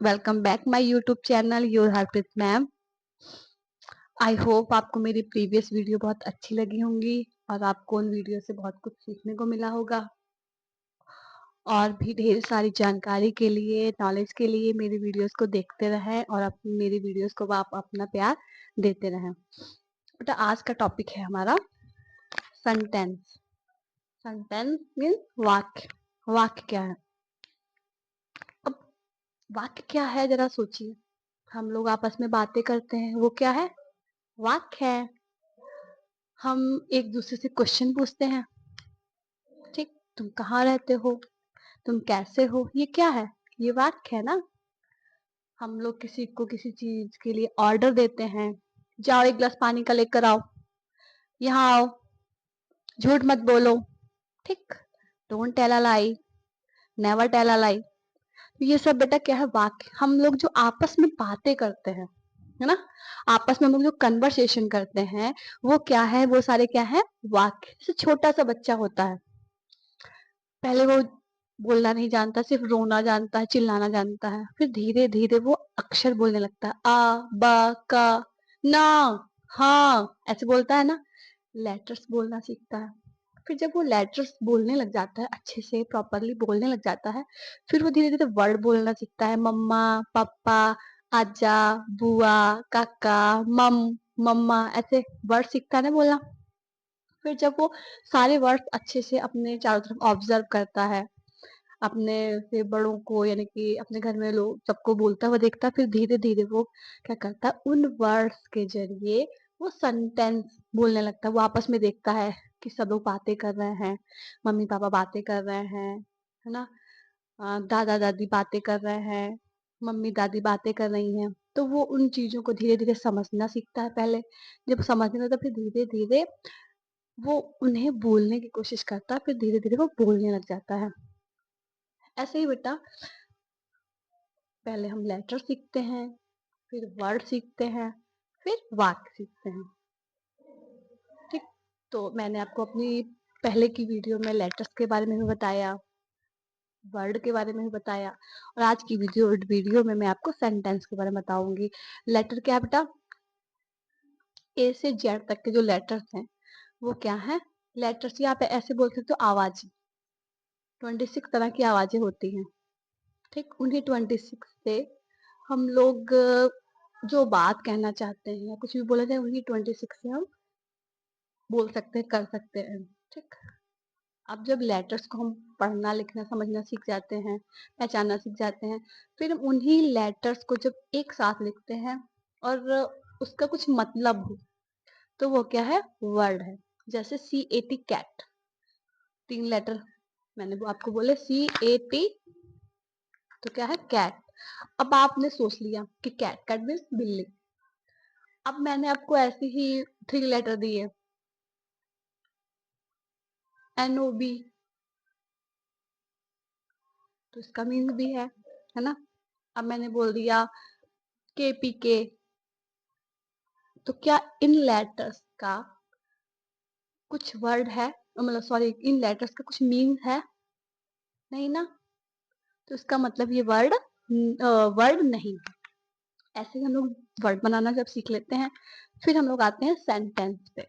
Welcome back my YouTube channel your Harpreet ma'am. I hope आपको मेरी previous video बहुत अच्छी लगी होंगी और आपको उन वीडियो से बहुत कुछ सीखने को मिला होगा। और भी ढेर सारी जानकारी के लिए, नॉलेज के लिए मेरी वीडियोस को देखते रहें और मेरी वीडियोस को आप अपना प्यार देते रहें। बेटा आज का टॉपिक है हमारा सेंटेंस। सेंटेंस मीन्स वाक्य। वाक्य क्या है? अब वाक्य क्या है जरा सोचिए। हम लोग आपस में बातें करते हैं, वो क्या है? वाक्य है। हम एक दूसरे से क्वेश्चन पूछते हैं, ठीक, तुम कहाँ रहते हो, तुम कैसे हो, ये क्या है? ये वाक्य है ना। हम लोग किसी को किसी चीज के लिए ऑर्डर देते हैं, जाओ एक गिलास पानी का लेकर आओ, यहाँ आओ, झूठ मत बोलो, ठीक, don't tell a lie, never tell a lie. ये सब बेटा क्या है? वाक्य। हम लोग जो आपस में बातें करते हैं, है ना, आपस में हम लोग जो कन्वर्सेशन करते हैं, वो क्या है? वो सारे क्या है? वाक्य। जैसे छोटा सा बच्चा होता है, पहले वो बोलना नहीं जानता, सिर्फ रोना जानता है, चिल्लाना जानता है। फिर धीरे धीरे वो अक्षर बोलने लगता है, आ बा का, ना, हाँ, ऐसे बोलता है ना। लेटर्स बोलना सीखता है। फिर जब वो लेटर्स बोलने लग जाता है, अच्छे से प्रॉपरली बोलने लग जाता है, फिर वो धीरे धीरे वर्ड बोलना सीखता है। मम्मा, पापा, आजा, बुआ, काका, मम, मम्मा, ऐसे वर्ड सीखता है ना बोलना। फिर जब वो सारे वर्ड्स अच्छे से अपने चारों तरफ ऑब्जर्व करता है, अपने से बड़ों को, यानी कि अपने घर में लोग सबको बोलता हुआ देखता है, फिर धीरे धीरे वो क्या करता है? उन वर्ड्स के जरिए वो सेंटेंस बोलने लगता है। वो आपस में देखता है कि सब लोग बातें कर रहे हैं, मम्मी पापा बातें कर रहे हैं, है ना, दादा दादी बातें कर रहे हैं, मम्मी दादी बातें कर रही हैं, तो वो उन चीजों को धीरे धीरे समझना सीखता है। पहले जब समझने लगता है, फिर धीरे धीरे वो उन्हें बोलने की कोशिश करता है, फिर धीरे धीरे वो बोलने लग जाता है। ऐसे ही बेटा पहले हम लेटर सीखते हैं, फिर वर्ड सीखते हैं, फिर वाक्य सीखते हैं, ठीक। तो मैंने आपको अपनी पहले की वीडियो में लेटर्स के बारे में भी बताया, वर्ड के बारे में भी बताया, और आज की वीडियो में मैं आपको सेंटेंस के बारे में बताऊंगी। लेटर क्या है बेटा? ए से जेड तक के जो लेटर्स हैं वो क्या है? लेटर्स। यहाँ पे ऐसे बोल सकते हो आवाज। 26 तरह की आवाजें होती हैं, ठीक। उन्हीं 26 से हम लोग जो बात कहना चाहते हैं या कुछ भी बोला जाए, उन्हीं 26 से हम बोल सकते हैं, कर सकते हैं, ठीक। अब जब लेटर्स को हम पढ़ना लिखना समझना सीख जाते हैं, पहचानना सीख जाते हैं, फिर हम उन्हीं लेटर्स को जब एक साथ लिखते हैं और उसका कुछ मतलब हो, तो वो क्या है? वर्ड है। जैसे CAT कैट, 3 लेटर मैंने वो आपको बोले, CAT, तो क्या है? कैट। अब आपने सोच लिया कि कैट, कैट मीन्स बिल्ली। अब मैंने आपको ऐसे ही 3 लेटर दिए, NOB, तो इसका मीन्स भी है ना। अब मैंने बोल दिया KPK, तो क्या इन लेटर्स का कुछ वर्ड है, मतलब सॉरी, इन लेटर्स का कुछ मीन्स है? नहीं ना। तो इसका मतलब ये वर्ड वर्ड नहीं। ऐसे ही हम लोग वर्ड बनाना जब सीख लेते हैं, फिर हम लोग आते हैं सेंटेंस पे।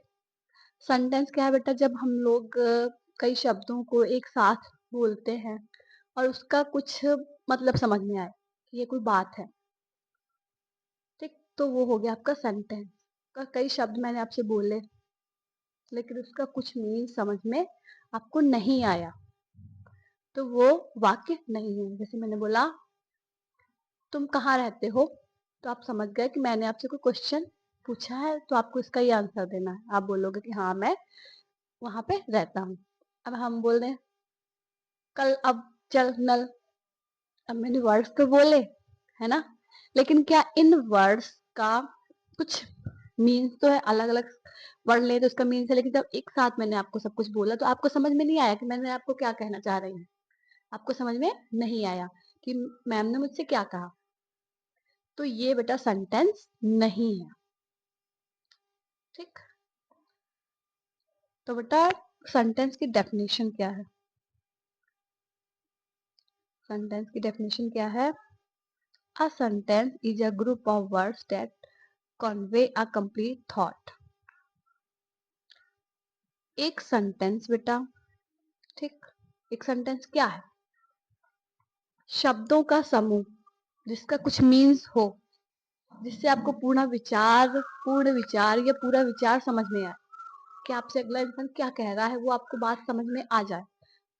सेंटेंस क्या है बेटा? जब हम लोग कई शब्दों को एक साथ बोलते हैं और उसका कुछ मतलब समझ में आए कि ये कोई बात है, ठीक, तो वो हो गया आपका सेंटेंस। का कई शब्द मैंने आपसे बोले, लेकिन उसका कुछ मीनिंग समझ में आपको नहीं आया, तो वो वाक्य नहीं है। जैसे मैंने बोला तुम कहाँ रहते हो, तो आप समझ गए कि मैंने आपसे कोई क्वेश्चन पूछा है, तो आपको इसका ही आंसर देना है। आप बोलोगे कि हाँ मैं वहां पे रहता हूँ। अब हम बोल रहे हैं कल, अब चल नल। अब मैंने वर्ड्स तो बोले, है ना, लेकिन क्या इन वर्ड्स का कुछ मीन्स तो है? अलग अलग वर्ड ले तो उसका मीन्स है, लेकिन जब एक साथ मैंने आपको सब कुछ बोला, तो आपको समझ में नहीं आया कि मैंने आपको क्या कहना चाह रही हूँ। आपको समझ में नहीं आया कि मैम ने मुझसे क्या कहा, तो ये बेटा सेंटेंस नहीं है, ठीक। तो बेटा सेंटेंस की डेफिनेशन क्या है? सेंटेंस की डेफिनेशन क्या है? A sentence is a group of words that convey a complete thought. एक सेंटेंस बेटा, ठीक, एक सेंटेंस क्या है? शब्दों का समूह जिसका कुछ मीन्स हो, जिससे आपको पूर्ण विचार या पूरा विचार समझ में आए कि आपसे अगला इंसान क्या कह रहा है, वो आपको बात समझ में आ जाए,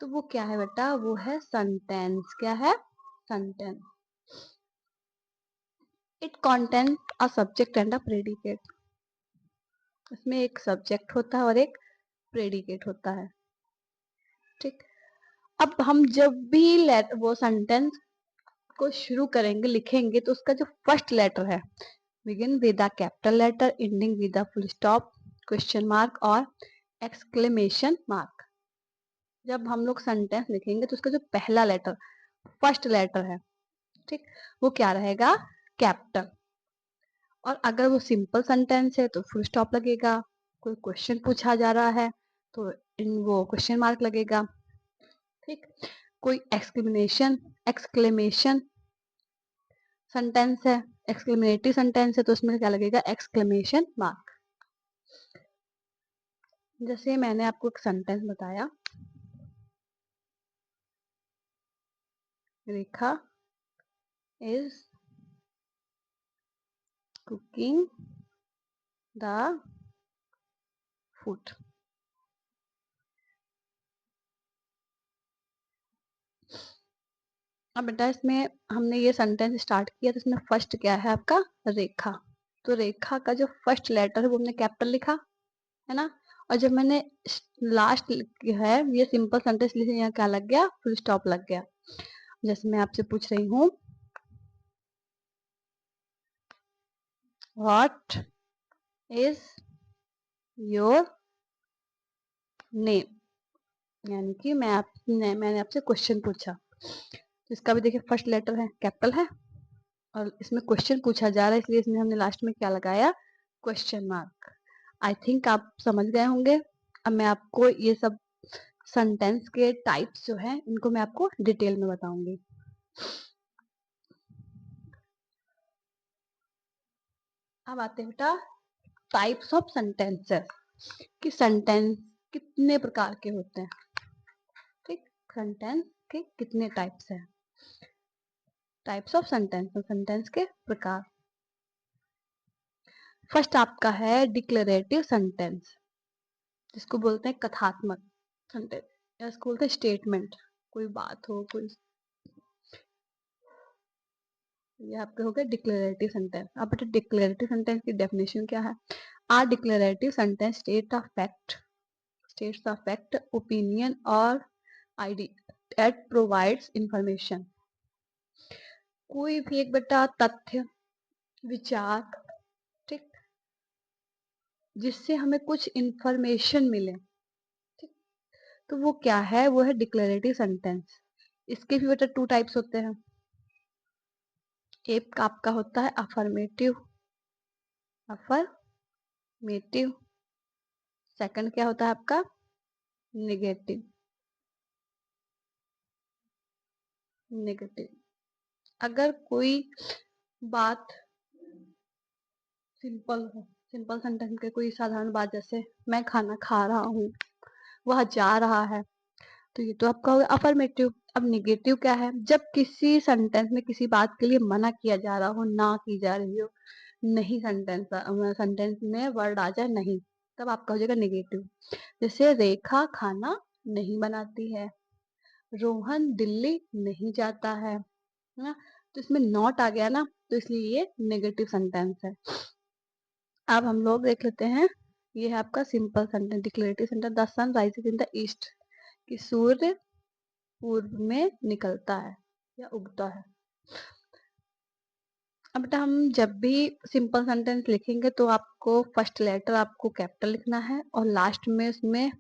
तो वो क्या है बेटा? वो है सेंटेंस। क्या है? Sentence. It contains a subject and a predicate. इसमें एक सब्जेक्ट होता है और एक प्रेडिकेट होता है, ठीक। अब हम जब भी वो सेंटेंस को शुरू करेंगे, लिखेंगे, तो उसका जो फर्स्ट लेटर है, begin with a capital letter, ending with a full stop, question mark और एक्सक्लेमेशन मार्क। जब हम लोग सेंटेंस लिखेंगे तो उसका जो पहला लेटर, फर्स्ट लेटर है, ठीक, वो क्या रहेगा? कैपिटल। और अगर वो सिंपल सेंटेंस है तो फुल स्टॉप लगेगा। कोई क्वेश्चन पूछा जा रहा है तो वो क्वेश्चन मार्क लगेगा, ठीक। कोई एक्सक्लेमेशन सेंटेंस है, एक्सक्लेमेटरी सेंटेंस है, तो उसमें क्या लगेगा? Exclamation mark. जैसे मैंने आपको एक सेंटेंस बताया, रेखा इज कुकिंग द फूड। अब बेटा इसमें हमने ये सेंटेंस स्टार्ट किया तो इसमें फर्स्ट क्या है आपका? रेखा। तो रेखा का जो फर्स्ट लेटर है वो हमने कैपिटल लिखा है ना, और जब मैंने लास्ट है ये सिंपल सेंटेंस लिखे, यहाँ क्या लग गया? फुल स्टॉप लग गया। जैसे मैं आपसे पूछ रही हूँ, व्हाट इज योर नेम, यानी कि मैंने आपसे क्वेश्चन पूछा, तो इसका भी देखिए फर्स्ट लेटर है, कैपिटल है, और इसमें क्वेश्चन पूछा जा रहा है, इसलिए इसमें हमने लास्ट में क्या लगाया? Question mark. आई थिंक आप समझ गए होंगे। अब मैं आपको ये सब सेंटेंस के टाइप्स जो हैं इनको मैं आपको डिटेल में बताऊंगी। अब आते हैं बेटा टाइप्स ऑफ सेंटेंसेस, कि सेंटेंस कितने प्रकार के होते हैं, ठीक। सेंटेंस के कितने टाइप्स हैं? टाइप्स ऑफ सेंटेंस, सेंटेंस के प्रकार। फर्स्ट आपका है डिक्लेरेटिव सेंटेंस, जिसको बोलते हैं कथात्मक सेंटेंस, या इसको बोलते हैं स्टेटमेंट। कोई बात हो, कोई, ये आपके हो गए डिक्लेरेटिव सेंटेंस। अब बेटा डिक्लेरेटिव सेंटेंस की डेफिनेशन क्या है? A declarative sentence states a fact, opinion or idea that provides information। कोई भी एक बेटा तथ्य, विचार, ठीक, जिससे हमें कुछ इंफॉर्मेशन मिले, ठीक, तो वो क्या है? वो है डिक्लेरेटिव सेंटेंस। इसके भी बेटा टू टाइप्स होते हैं। एक आपका होता है अफर्मेटिव, सेकंड क्या होता है आपका? नेगेटिव। नेगेटिव अगर कोई बात सिंपल हो, सिंपल सेंटेंस के कोई साधारण बात, जैसे मैं खाना खा रहा हूँ, वह जा रहा है, तो ये तो आपका होगा अफर्मेटिव। अब निगेटिव क्या है? जब किसी सेंटेंस में किसी बात के लिए मना किया जा रहा हो, ना की जा रही हो, नहीं, सेंटेंस में वर्ड आ जाए नहीं, तब आपका हो जाएगा निगेटिव। जैसे रेखा खाना नहीं बनाती है, रोहन दिल्ली नहीं जाता है ना, तो इसमें नॉट आ गया ना, तो इसलिए ये नेगेटिव सेंटेंस है। अब हम लोग देख लेते हैं, ये है आपका simple sentence, declarative sentence. The sun rises in the east, कि सूर्य पूर्व में निकलता है या उगता है। अब बेटा हम जब भी सिंपल सेंटेंस लिखेंगे तो आपको फर्स्ट लेटर आपको कैपिटल लिखना है, और लास्ट में उसमें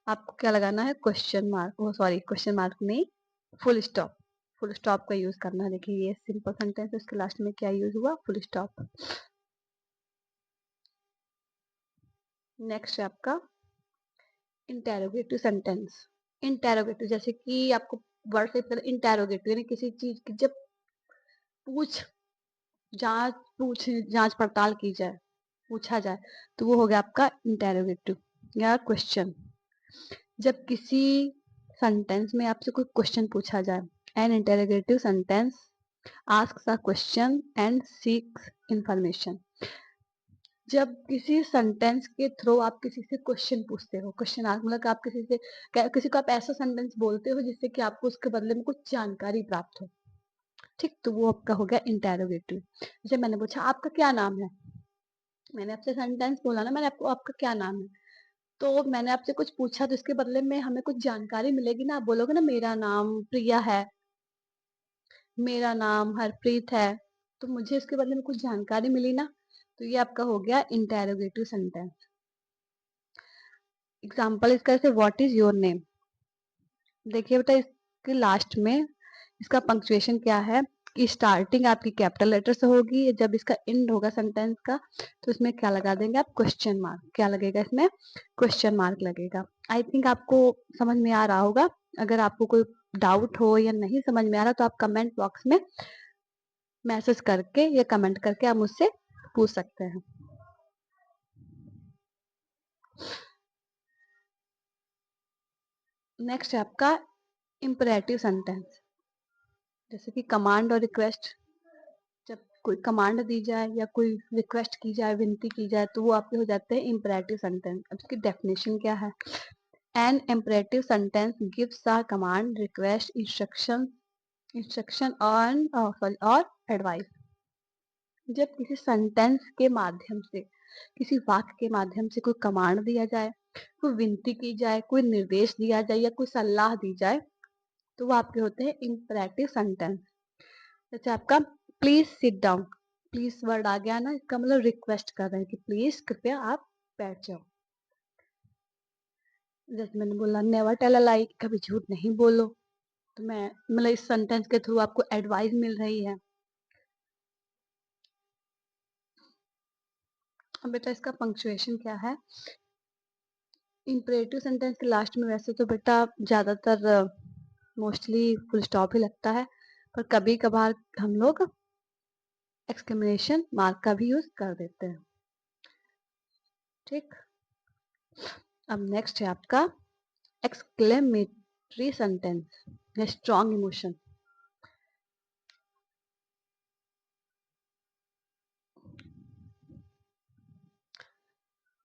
आपको क्या लगाना है? क्वेश्चन मार्क, वो सॉरी क्वेश्चन मार्क नहीं, फुल स्टॉप। फुल स्टॉप का यूज करना है। देखिए ये सिंपल सेंटेंस है, उसके लास्ट में क्या यूज हुआ? Full stop. नेक्स्ट है आपका इंटेरोगेटिव सेंटेंस। इंटेरोगेटिव जैसे कि आपको वर्ड से पता, इंटेरोगेटिव यानी किसी चीज की जब पूछ जांच पड़ताल की जाए, पूछा जाए, तो वो हो गया आपका इंटेरोगेटिव या क्वेश्चन। जब किसी सेंटेंस में आपसे कोई क्वेश्चन पूछा जाए, an interrogative sentence asks a question and seeks information. जब किसी सेंटेंस के थ्रू आप किसी से क्वेश्चन पूछते हो, क्वेश्चन मतलब आप किसी को आप ऐसा सेंटेंस बोलते हो जिससे कि आपको उसके बदले में कुछ जानकारी प्राप्त हो, ठीक, तो वो आपका हो गया इंटेरोगेटिव। जैसे मैंने पूछा आपका क्या नाम है, मैंने आपसे सेंटेंस बोला ना, मैंने आपको आपका क्या नाम है, तो मैंने आपसे कुछ पूछा तो इसके बदले में हमें कुछ जानकारी मिलेगी ना। आप बोलोगे ना मेरा नाम प्रिया है, मेरा नाम हरप्रीत है, तो मुझे इसके बदले में कुछ जानकारी मिली ना, तो ये आपका हो गया इंटेरोगेटिव सेंटेंस। एग्जाम्पल इसका जैसे व्हाट इज योर नेम। देखिए बेटा इसके लास्ट में इसका पंक्चुएशन क्या है कि स्टार्टिंग आपकी कैपिटल लेटर से होगी, जब इसका एंड होगा सेंटेंस का तो इसमें क्या लगा देंगे आप, क्वेश्चन मार्क। क्या लगेगा इसमें, क्वेश्चन मार्क लगेगा। आई थिंक आपको समझ में आ रहा होगा। अगर आपको कोई डाउट हो या नहीं समझ में आ रहा तो आप कमेंट बॉक्स में मैसेज करके या कमेंट करके आप मुझसे पूछ सकते हैं। नेक्स्ट है आपका इंपरेटिव सेंटेंस। जैसे कि कमांड और रिक्वेस्ट, जब कोई कमांड दी जाए या कोई रिक्वेस्ट की जाए, विनती की जाए, तो वो आपके हो जाते हैं इंपरेटिव सेंटेंस। अब इसकी डेफिनेशन क्या है, an imperative sentence gives a command, request, instruction on और एडवाइस। जब किसी सेंटेंस के माध्यम से, किसी वाक्य के माध्यम से कोई कमांड दिया जाए, कोई विनती की जाए, कोई निर्देश दिया जाए या कोई सलाह दी जाए, तो वो आपके होते हैं इंपरेटिव सेंटेंस। जैसे आपका please sit down, please word आ गया ना, इसका मतलब रिक्वेस्ट कर रहे हैं कि प्लीज कृपया आप बैठ जाओ। जैसे मैंने बोला नेवर टेल अ लाई, कभी झूठ नहीं बोलो, तो मैं मतलब इस सेंटेंस के थ्रू आपको एडवाइस मिल रही है। अब बेटा इसका पंक्चुएशन क्या है, इंपरेटिव सेंटेंस के लास्ट में वैसे तो बेटा ज्यादातर मोस्टली फुल स्टॉप ही लगता है, पर कभी कभार हम लोग एक्सक्लेमेशन मार्क का भी यूज कर देते हैं, ठीक। अब नेक्स्ट है आपका एक्सक्लेमेटरी सेंटेंस या स्ट्रॉन्ग इमोशन।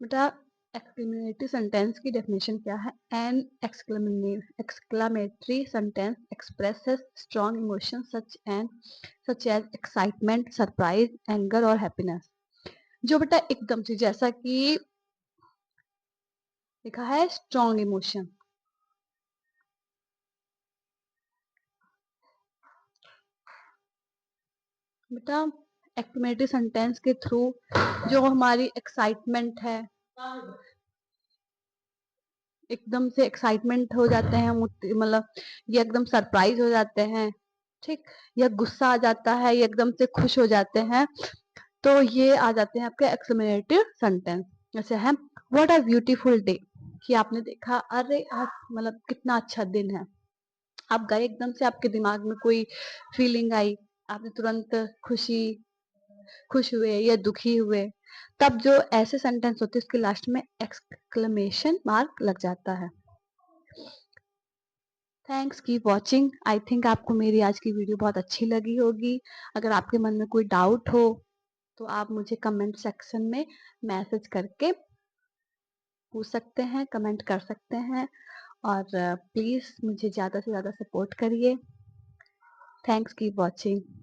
बेटा एक्सक्लेमेटरी सेंटेंस की डेफिनेशन क्या है, an exclamatory sentence expresses strong emotion such as excitement, surprise, anger और हैप्पीनेस। जो बेटा एकदम से, जैसा कि लिखा है स्ट्रॉन्ग इमोशन, बेटा एक्सक्लेमेटरी सेंटेंस के थ्रू जो हमारी एक्साइटमेंट है, एकदम से एक्साइटमेंट हो जाते हैं, मतलब ये एकदम सरप्राइज हो जाते हैं, ठीक, या गुस्सा आ जाता है, या एकदम से खुश हो जाते हैं, तो ये आ जाते हैं आपके एक्सक्लेमेटिव सेंटेंस। जैसे है व्हाट अ ब्यूटीफुल डे, कि आपने देखा अरे आज मतलब कितना अच्छा दिन है, आप गए एकदम से आपके दिमाग में कोई फीलिंग आई, आपने तुरंत खुश हुए या दुखी हुए, तब जो ऐसे सेंटेंस होते हैं उसके लास्ट में एक्सक्लेमेशन मार्क लग जाता है। Thanks keep watching. I think आपको मेरी आज की वीडियो बहुत अच्छी लगी होगी। अगर आपके मन में कोई डाउट हो तो आप मुझे कमेंट सेक्शन में मैसेज करके पूछ सकते हैं, कमेंट कर सकते हैं, और प्लीज़ मुझे ज़्यादा से ज़्यादा सपोर्ट करिए। Thanks keep watching.